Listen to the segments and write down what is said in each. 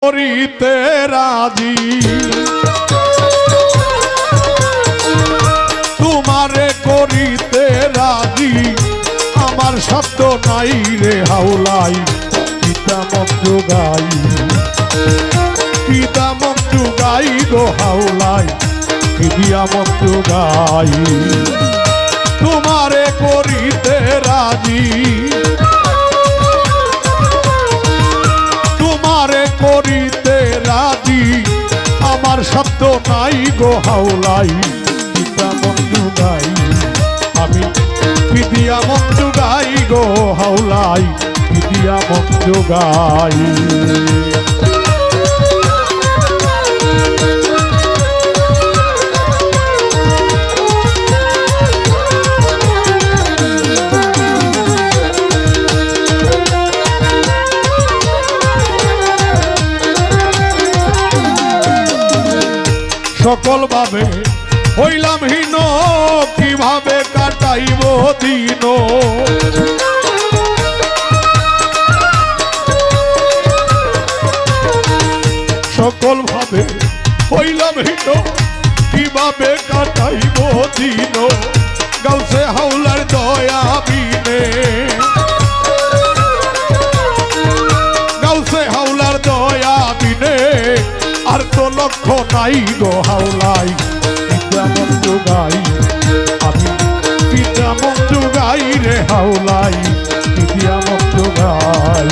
করিতে রাজি তোমারে করিতে রাজি আমার শব্দ নাই রে হাওলাই কিতামত গাই কিতামত গাই গো হাওলাই কিতামত গাই তোমারে করিতে রাজি তোমারে করিতে রাজি আমার শব্দ নাই গো হাওলাই কিতামত গাই আমি কিতামত গাই গো হাওলাই কিতামত গাই সকল ভাবে হইলাম হীন কিভাবে কাটাইব দিন সকল ভাবে হইলাম হীন কিভাবে কাটাইব দিন গাউসে হাওলার দয়া বিনে গাউসে হাওলার দয়া বিনে আর তো লক্ষ্য নাই গো হাওলাই কিতামত গাই আমি কিতামত গাই রে হাওলাই কিতামত গাই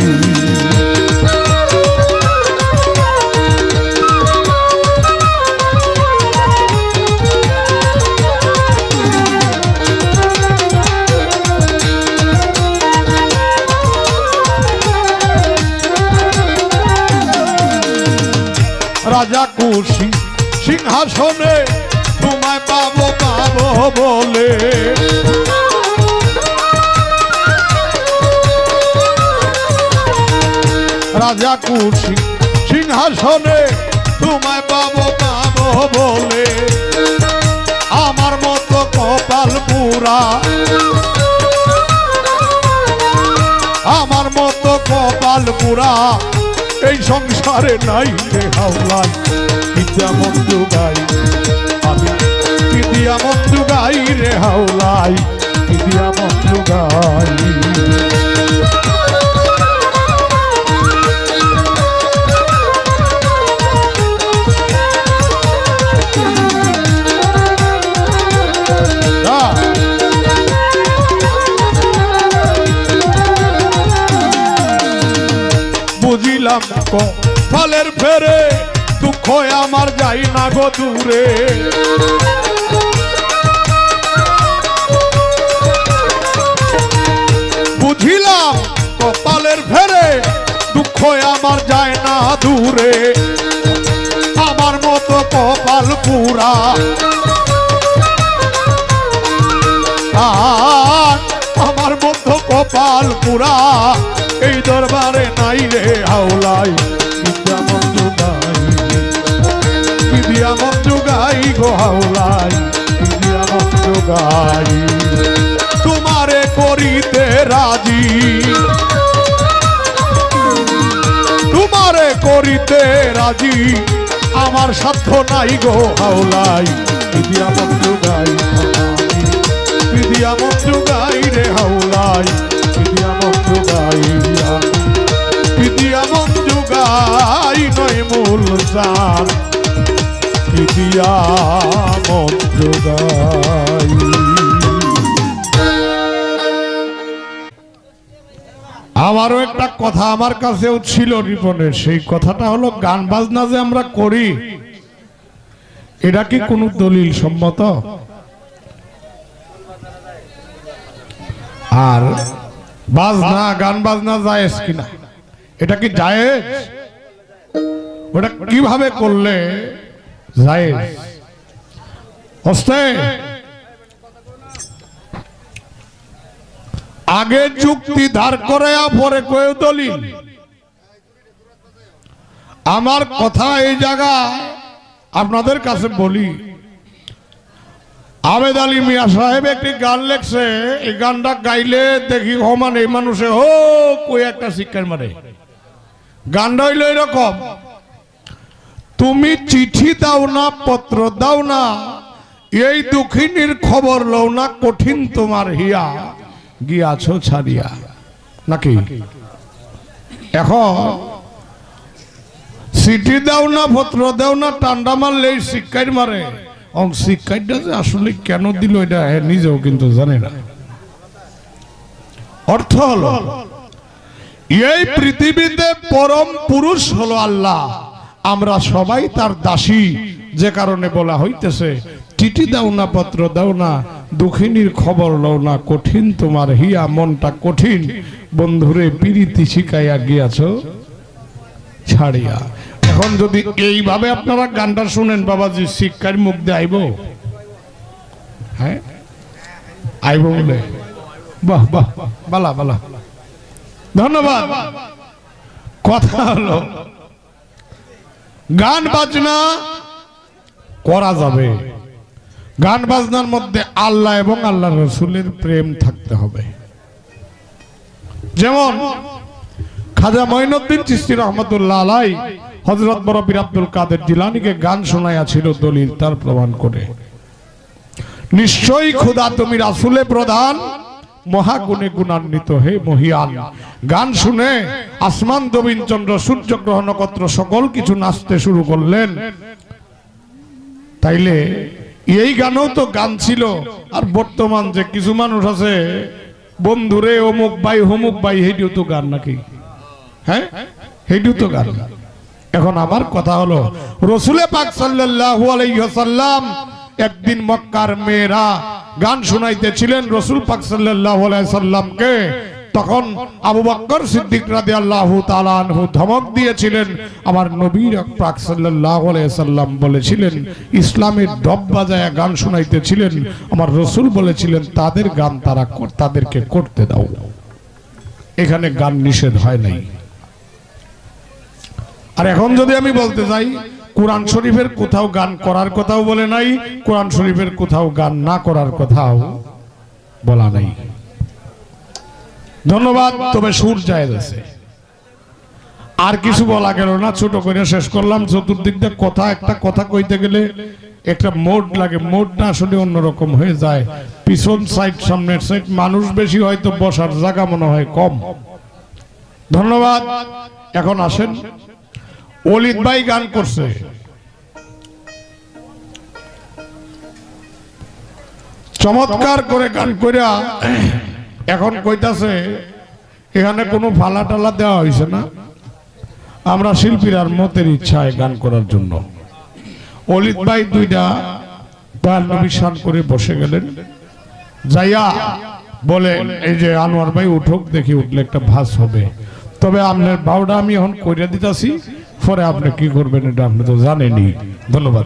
রাজা খুশি সিংহাসনে তোমায় পাবো পাবো বলে রাজা খুশি সিংহাসনে তোমায় পাবো পাবো বলে আমার মতো কপাল পুরা আমার মতো কপাল পুরা এই সংসারে নাই রে হাওলাই কিতামত গাই আমি কিতামত গাই রে হাওলাই কিতামত গাই বুঝিলাম ফলের ফেরে দুঃখ আমার যাই না গো দূরে বুঝিলাম কপালের ফেরে দুঃখ আমার যায় না দূরে আমার মতো কপাল পুরা আমার মতো কপাল পুরা এই দরবারে নাই রে হাওলাই কিতামত গাই কিতামত গাই গো হাওলাই কিতামত গাই তোমারে করিতে রাজি তোমারে করিতে রাজি আমার সাধ্য নাই গো হাওলাই কিতামত গাই কিতামত গাই রে হাওলাই কিতামত গাই কিতামত গাই নয় মূল জান কিতামত গাই আমারও একটা কথা আমার কাছেও ছিল রিপনের সেই কথাটা হলো গান বাজনা যে আমরা করি এটা কি কোন দলিল সম্মত আর বাজনা গান বাজনা জায়েজ কিনা এটা কি জায়েজ ওটা কিভাবে করলে জায়েজ হস্তে আগে যুক্তি ধার করে পরে কয়ে দলিল আমার কথা এই জায়গা আপনাদের কাছে বলি আবেদ আলী মিয়া সাহেব একটি গান লেখছে এই গানটা গাইলে দেখি সমান এই মানুষে হো কই একটা শিক্ষার মারে গানটা হইল এরকম তুমি চিঠি দাও না, পত্র দাও না, এই দুঃখিনীর খবর লও না, কঠিন তোমার হিয়া গিয়াছ ছাড়িয়া। নাকি এখন চিঠি দাও না, পত্র দাও না, টান্ডা মারলে শিক্ষার মারে। শিক্ষাটা যে আসলে কেন দিল এটা নিজেও কিন্তু জানে না। অর্থ হলো এই পৃথিবীতে পরম পুরুষ হলো আল্লাহ, আমরা সবাই তার দাসী। যে কারণে বলা হইতেছে চিঠি দাও না, পত্র দাও না, দুঃখিনীর খবর লও না, কঠিন তোমার হিয়া, মনটা কঠিন বন্ধুরে পিরিতি শিখাইয়া গিয়াছ ছাড়িয়া। এখন যদি এইভাবে আপনারা গানটা শুনেন বাবাজি, শিক্ষার মুখ দিয়ে আইব, হ্যাঁ আইব বলে, বাহ বাহ, বালা বালা, ধন্যবাদ। কথা হলো গান বাজনা করা যাবে, গান বাজনার মধ্যে আল্লাহ এবং আল্লাহ রসুলের প্রেম থাকতে হবে। যেমন খাজা মঈনুদ্দিন চিশতি রহমতুল্লাহ আলাইহি হযরত বড় পীর আব্দুল কাদের জিলানীকে গান শোনাইয়াছিল দলিল তার প্রমাণ করে। নিশ্চয়ই খোদা তুমি রাসূলে প্রধান, মহাগুণে গুণান্বিত হে মহিয়ান। গান শুনে আসমান জমিন চন্দ্র সূর্য গ্রহ নক্ষত্র সকল কিছু নাচতে শুরু করলেন। তাইলে এই গানও তো গান ছিল। আর বর্তমান যে কিছু মানুষ আছে, বন্ধুরে অমুক ভাই হমুক ভাই, হেডিও তো গান নাকি? হ্যাঁ, হেডিও তো গান। এখন আমার কথা হলো রাসূল পাক সাল্লাল্লাহু আলাইহি ওয়াসাল্লাম একদিন মক্কার মেয়েরা গান শুনাইতেছিলেন রাসূল পাক সাল্লাল্লাহু আলাইহি সাল্লামকে। তখন আবু বকর সিদ্দিক রাদিয়াল্লাহু তাআলা আনহু ধমক দিয়েছিলেন। আমার নবী পাক সাল্লাল্লাহু আলাইহি সাল্লাম বলেছিলেন, ইসলামের ডব বাজায়া গান শুনাইতেছিলেন। আমার রাসূল বলেছিলেন তাদের গান তাদেরকে করতে দাও, এখানে গান নিষেধ হয় নাই। আর এখন যদি আমি বলতে যাই, কোরআন শরীফের কোথাও গান করার কথাও বলে নাই, কোরআন শরীফের কোথাও গান না করার কথাও বলা নাই। ধন্যবাদ। তবে সুর জায়েজ আছে, আর কিছু বলা গেল না, ছোট করে শেষ করলাম। চতুর্দিক দিয়ে কথা, একটা কথা কইতে গেলে একটা মোড লাগে, মোডটা আসলে অন্যরকম হয়ে যায়। পিছন সাইড সামনের সাইড মানুষ বেশি, হয়তো বসার জায়গা মনে হয় কম। ধন্যবাদ। এখন আসেন, ওলিদ ভাই গান করছে, চমৎকার করে গান কইরা এখন কইতাছে এখানে কোনো ফালা টালা দেওয়া হয়েছে না, আমরা শিল্পীরার মতের ইচ্ছায় গান করার জন্য। ওলিদ ভাই দুইটা দয়াল নবী শান করে বসে গেলেন, যাইয়া বলে এই যে আনোয়ার ভাই উঠুক, দেখি উঠলে একটা ভাস হবে। তবে আপনার ভাওটা আমি এখন কইরা দিতেছি, পরে আপনি কি করবেন এটা আপনি তো জানেনই। ধন্যবাদ।